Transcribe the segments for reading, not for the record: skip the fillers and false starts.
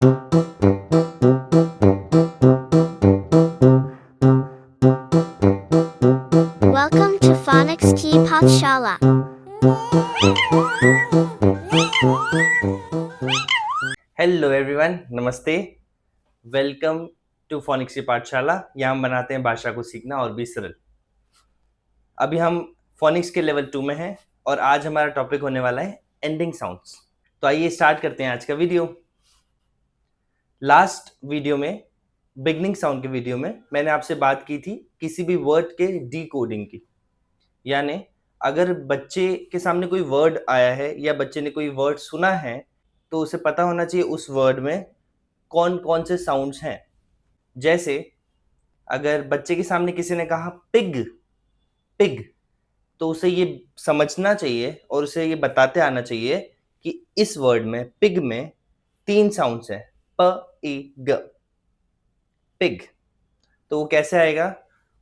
Welcome to Phonics Key Pathshala. Hello everyone, नमस्ते। Welcome to phoenix की पाठशाला। यहाँ हम बनाते हैं भाषा को सीखना और भी सरल। अभी हम फोनिक्स के लेवल 2 में हैं और आज हमारा टॉपिक होने वाला है एंडिंग साउंड्स। तो आइए स्टार्ट करते हैं आज का वीडियो। लास्ट वीडियो में, बिगनिंग साउंड के वीडियो में, मैंने आपसे बात की थी किसी भी वर्ड के डिकोडिंग की। यानी अगर बच्चे के सामने कोई वर्ड आया है या बच्चे ने कोई वर्ड सुना है तो उसे पता होना चाहिए उस वर्ड में कौन कौन से साउंड्स हैं। जैसे अगर बच्चे के सामने किसी ने कहा पिग, पिग, तो उसे ये समझना चाहिए और उसे ये बताते आना चाहिए कि इस वर्ड में, पिग में 3 साउंड्स हैं, प ई ग, पिग। तो वो कैसे आएगा?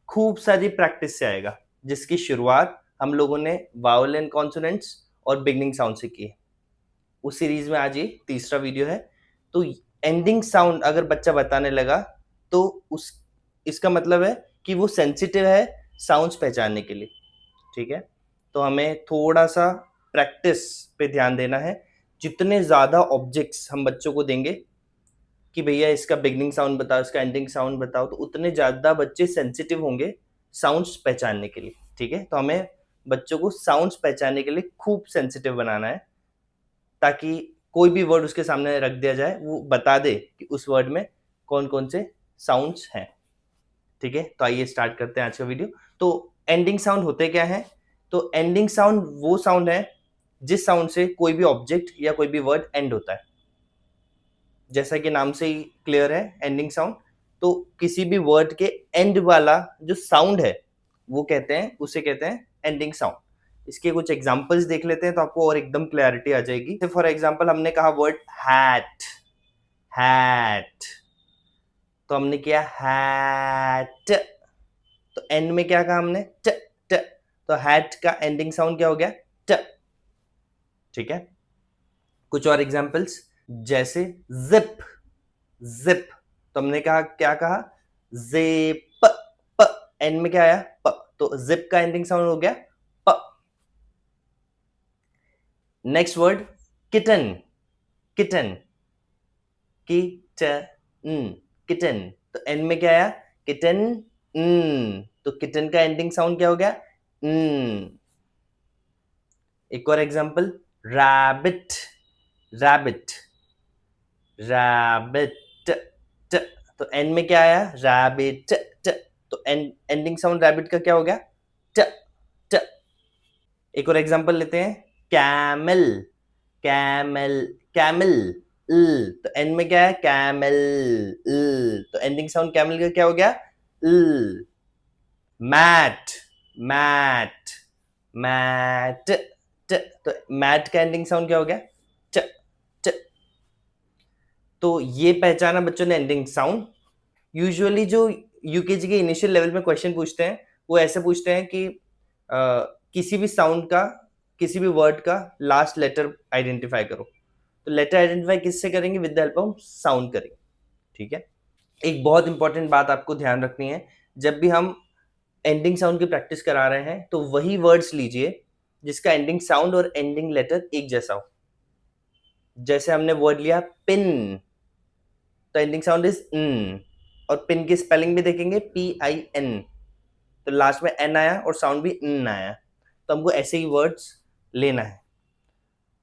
खूब सारी प्रैक्टिस से आएगा, जिसकी शुरुआत हम लोगों ने वावल एंड कॉन्सोनेंट्स और बिगनिंग साउंड से की है। उस सीरीज में आज ये तीसरा वीडियो है। तो एंडिंग साउंड अगर बच्चा बताने लगा तो इसका मतलब है कि वो सेंसिटिव है साउंड्स पहचानने के लिए। ठीक है, तो हमें थोड़ा सा प्रैक्टिस पे ध्यान देना है। जितने ज़्यादा ऑब्जेक्ट्स हम बच्चों को देंगे कि भैया इसका बिगनिंग साउंड बताओ, इसका एंडिंग साउंड बताओ, तो उतने ज़्यादा बच्चे सेंसिटिव होंगे साउंड्स पहचानने के लिए। ठीक है, तो हमें बच्चों को साउंड्स पहचानने के लिए खूब सेंसिटिव बनाना है, ताकि कोई भी वर्ड उसके सामने रख दिया जाए वो बता दे कि उस वर्ड में कौन कौन से साउंड्स हैं। ठीक है, तो आइए स्टार्ट करते हैं आज का वीडियो। तो एंडिंग साउंड होते क्या हैं? तो एंडिंग साउंड वो साउंड है जिस साउंड से कोई भी ऑब्जेक्ट या कोई भी वर्ड एंड होता है। जैसा कि नाम से ही क्लियर है, एंडिंग साउंड। तो किसी भी वर्ड के एंड वाला जो साउंड है वो उसे कहते हैं एंडिंग साउंड। इसके कुछ एग्जांपल्स देख लेते हैं तो आपको और एकदम क्लैरिटी आ जाएगी। फॉर एग्जांपल हमने कहा वर्ड हैट, हैट, तो हमने किया हैट, तो एंड में क्या कहा हमने? ट, ट, तो हैट का एंडिंग साउंड क्या हो गया? ट। ठीक है, कुछ और एग्जांपल्स, जैसे जिप, जिप, तो हमने कहा, क्या कहा? जिप, प, एंड में क्या आया? प, तो जिप का एंडिंग साउंड हो गया प। Next word kitten, kitten, kitten, kitten, तो एंड में क्या आया? किटन, तो किटन का एंडिंग साउंड क्या हो गया? एक और एग्जांपल, रैबिट, रैबिट, रैबिट, तो एंड में क्या आया? रैबिट, तो एंडिंग साउंड रैबिट का क्या हो गया? ट, ट। एक और एग्जांपल लेते हैं, कैमल, कैमल, कैमल, तो एंड में क्या है? कैमल, तो एंडिंग साउंड कैमल का क्या हो गया? मैट, मैट, मैट, तो मैट का एंडिंग साउंड क्या हो गया? च, च। तो ये पहचाना बच्चों ने एंडिंग साउंड। यूजुअली जो यूकेजी के इनिशियल लेवल में क्वेश्चन पूछते हैं वो ऐसे पूछते हैं कि किसी भी साउंड का, किसी भी वर्ड का लास्ट लेटर आइडेंटिफाई करो। तो लेटर आइडेंटिफाई किससे करेंगे? With the help of sound करेंगे। ठीक है, एक बहुत इंपॉर्टेंट बात आपको ध्यान रखनी है, जब भी हम एंडिंग साउंड की प्रैक्टिस करा रहे हैं तो वही वर्ड्स लीजिए जिसका एंडिंग साउंड और एंडिंग लेटर एक जैसा हो। जैसे हमने वर्ड लिया पिन, तो एंडिंग साउंड इज न, और पिन की स्पेलिंग भी देखेंगे PIN, तो लास्ट में N आया और साउंड भी न आया। तो हमको ऐसे ही वर्ड्स लेना है।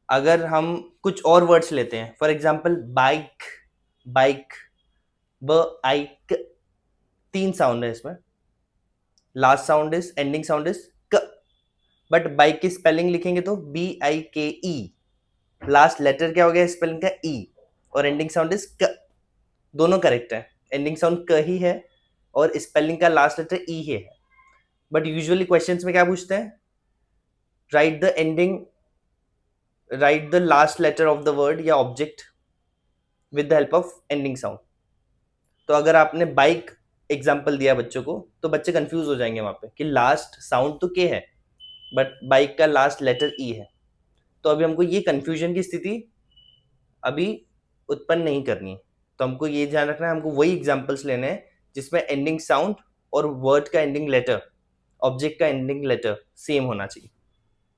अगर हम कुछ और वर्ड्स लेते हैं, for example bike, bike, bike, 3 sound है इसमें, last sound is, ending sound is क, बट बाइक की स्पेलिंग लिखेंगे तो BIKE, लास्ट लेटर क्या हो गया स्पेलिंग का? E, और एंडिंग साउंड इज क। दोनों करेक्ट है, एंडिंग साउंड क ही है और स्पेलिंग का लास्ट लेटर E है। बट यूजुअली क्वेश्चंस में क्या पूछते हैं? Write the ending, write the last letter of the word या object with the help of ending sound. तो अगर आपने बाइक एग्जाम्पल दिया बच्चों को तो बच्चे कंफ्यूज हो जाएंगे वहां पे कि लास्ट साउंड तो के है बट बाइक का लास्ट लेटर E है। तो अभी हमको ये कंफ्यूजन की स्थिति अभी उत्पन्न नहीं करनी है। तो हमको ये ध्यान रखना है, हमको वही एग्जाम्पल्स लेने हैं जिसमें एंडिंग साउंड और वर्ड का एंडिंग लेटर, ऑब्जेक्ट का एंडिंग लेटर सेम होना चाहिए।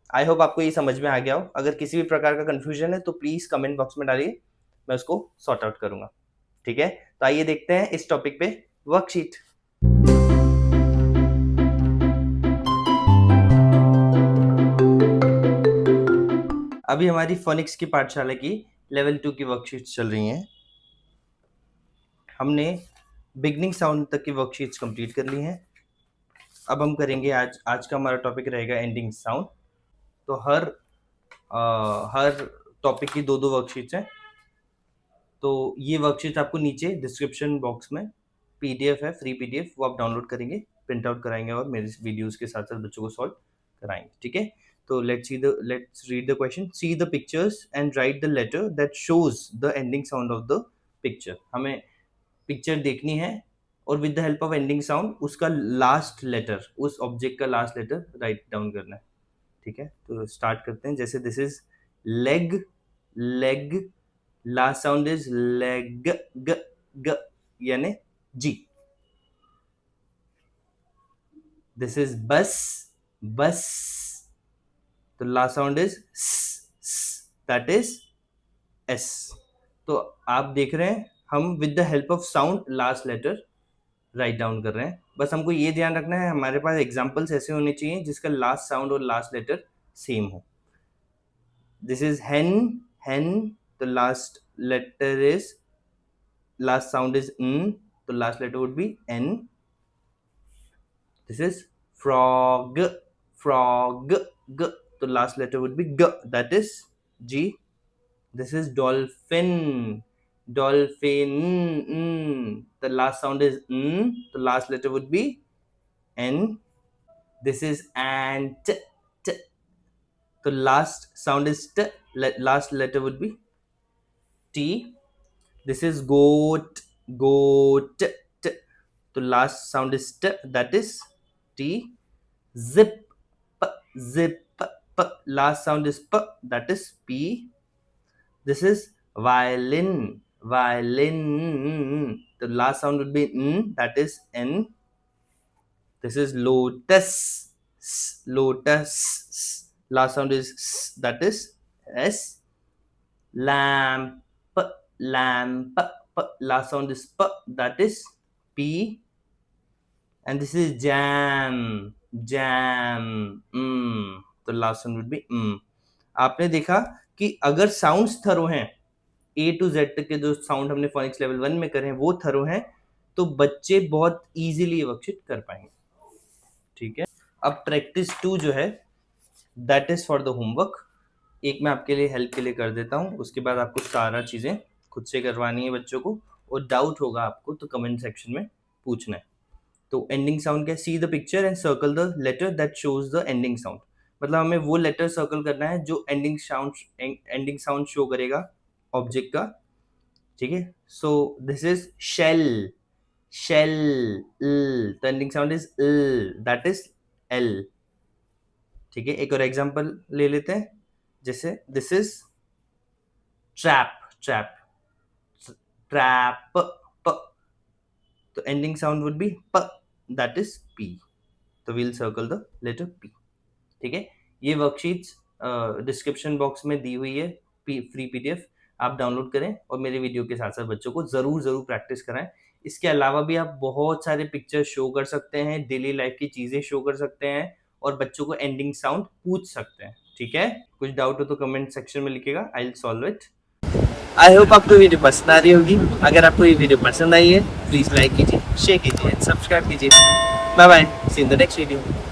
आई होप आपको ये समझ में आ गया हो। अगर किसी भी प्रकार का कंफ्यूजन है तो प्लीज कमेंट बॉक्स में डालिए, मैं उसको सॉर्ट आउट करूंगा। ठीक है, तो आइए देखते हैं इस टॉपिक पे वर्कशीट। अभी हमारी फोनिक्स की पाठशाला की लेवल 2 की वर्कशीट्स चल रही हैं। हमने बिगनिंग साउंड तक की वर्कशीट्स कंप्लीट कर ली हैं। अब हम करेंगे आज का हमारा टॉपिक रहेगा एंडिंग साउंड। तो हर टॉपिक की दो वर्कशीट्स हैं। तो ये वर्कशीट आपको नीचे डिस्क्रिप्शन बॉक्स में पीडीएफ है, फ्री पीडीएफ, वो आप डाउनलोड करेंगे, प्रिंट आउट कराएंगे और मेरे वीडियोस के साथ साथ बच्चों को सॉल्व कराएंगे। ठीक है, तो let's read the question. See the pictures and write the letter that shows the ending sound of the picture. हमें पिक्चर देखनी है और with the help of ending sound उसका लास्ट लेटर, उस ऑब्जेक्ट का लास्ट लेटर राइट डाउन करना है। ठीक है, तो स्टार्ट करते हैं। जैसे this is leg, leg, last sound is leg, ग ग यानी G. This is bus, bus, तो last sound is that is S. तो आप देख रहे हैं हम with the help of sound last letter write down कर रहे हैं। बस हमको ये ध्यान रखना है हमारे पास एग्जांपल्स ऐसे होने चाहिए जिसका लास्ट साउंड और लास्ट लेटर सेम हो। This is hen, hen, the last sound is n, the last letter would be n. This is frog, frog, g, the last letter would be g, that is g. This is dolphin, dolphin, the last sound is n, the last letter would be n. This is ant, t, the last sound is t, last letter would be t. This is goat, goat, t. The last sound is t, that is t. Zip, p, zip, p. Last sound is p, that is p. This is violin, violin. The last sound would be n, that is n. This is lotus, lotus. Last sound is s, that is s. Lamp, lamp, last sound is p, that is p. And this is jam, jam, तो last sound would B आपने देखा कि अगर sounds thorough हैं, ए to Z तक के जो sound हमने फोनिक्स लेवल 1 में करे हैं वो थरो हैं, तो बच्चे बहुत इजीली वर्कशीट कर पाएंगे। ठीक है, अब प्रैक्टिस 2 जो है that is for the homework. एक मैं आपके लिए हेल्प के लिए कर देता हूँ, उसके बाद आपको सारा चीज़ें खुद से करवानी है बच्चों को, और डाउट होगा आपको तो कमेंट सेक्शन में पूछना है। तो एंडिंग साउंड क्या, see the picture and circle the letter that shows the ending sound. मतलब हमें वो लेटर सर्कल करना है जो एंडिंग साउंड शो करेगा ऑब्जेक्ट का। ठीक है, so this is shell, shell, the ending sound is that is L. ठीक है, एक और एग्जांपल ले लेते हैं। जैसे this is trap, trap, trap, प, तो एंडिंग साउंड वुड बी प, दैट इज पी। तो we'll circle the letter P. ठीक है, ये वर्कशीट्स डिस्क्रिप्शन बॉक्स में दी हुई है, फ्री पीडीएफ, आप डाउनलोड करें और मेरे वीडियो के साथ साथ बच्चों को जरूर प्रैक्टिस कराएं। इसके अलावा भी आप बहुत सारे पिक्चर शो कर सकते हैं, डेली लाइफ की चीजें शो कर सकते हैं और बच्चों को एंडिंग साउंड पूछ सकते हैं। ठीक है, कुछ डाउट हो तो कमेंट सेक्शन में लिखिएगा, I will solve it. I hope आपको वीडियो पसंद आ रही होगी। अगर आपको ये वीडियो पसंद आई है प्लीज लाइक कीजिए, शेयर कीजिए, सब्सक्राइब कीजिए। Bye bye, see in the next video.